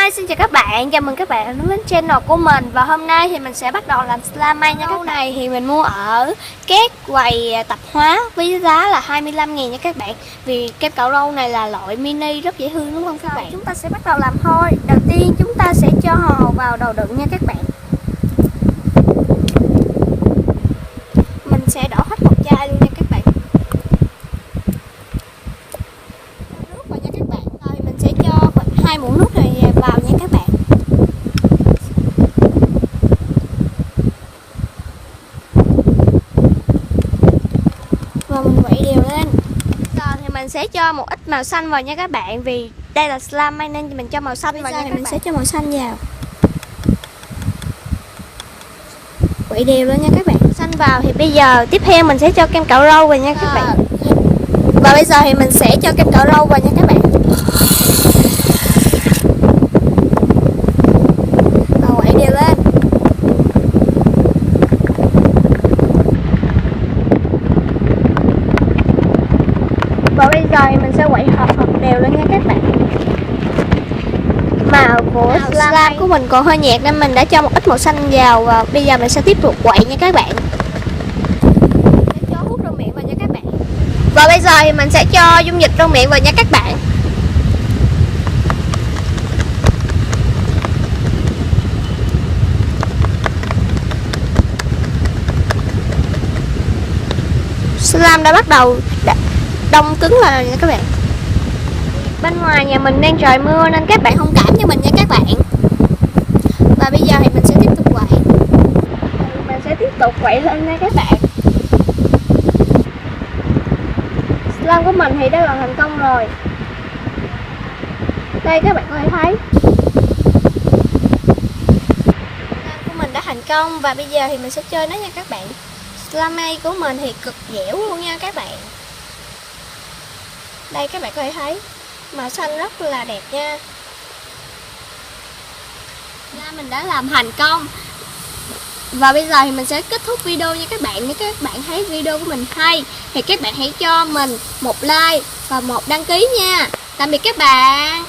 Hi, xin chào các bạn, chào mừng các bạn đến channel của mình. Và hôm nay thì mình sẽ bắt đầu làm slime nha. Cái này thì mình mua ở các quầy tạp hóa với giá là 25.000 nha các bạn. Vì kem cạo râu này là loại mini rất dễ thương đúng không các bạn? Chúng ta sẽ bắt đầu làm thôi. Đầu tiên chúng ta sẽ cho hồ vào đầu đựng nha các bạn. Mình sẽ đổ hết một chai luôn nha các bạn. Nước vào nha các bạn. Rồi mình sẽ cho khoảng 2 muỗng nước này vào nha các bạn. Và mình quậy đều lên. Rồi thì mình sẽ cho một ít màu xanh vào nha các bạn. Vì đây là slime nên mình cho màu xanh vào nha các bạn. Mình sẽ cho màu xanh vào. Quậy đều lên nha các bạn. Xanh vào thì bây giờ tiếp theo mình sẽ cho kem cạo râu vào nha các bạn. Và bây giờ thì mình sẽ cho kem cạo râu vào nha các bạn. Và quậy đều lên. Và bây giờ thì mình sẽ quậy hợp đều lên nha các bạn. Màu của slime của mình còn hơi nhạt nên mình đã cho một ít màu xanh vào. Và bây giờ mình sẽ tiếp tục quậy nha các bạn. Sẽ cho hút rong miệng vào nha các bạn. Và bây giờ thì mình sẽ cho dung dịch rong miệng vào nha các bạn. Slime đã bắt đầu đông cứng lại rồi nha các bạn. Bên ngoài nhà mình đang trời mưa nên các bạn thông cảm cho mình nha các bạn. Và bây giờ thì mình sẽ tiếp tục quậy. Mình sẽ tiếp tục quậy lên nha các bạn. Slime của mình thì đã gần thành công rồi. Đây các bạn có thể thấy slime của mình đã thành công. Và bây giờ thì mình sẽ chơi nó nha các bạn. Slime của mình thì cực dẻo luôn nha các bạn. Đây các bạn có thể thấy màu xanh rất là đẹp nha. Mình đã làm thành công. Và bây giờ thì mình sẽ kết thúc video nha các bạn. Nếu các bạn thấy video của mình hay thì các bạn hãy cho mình một like và một đăng ký nha. Tạm biệt các bạn.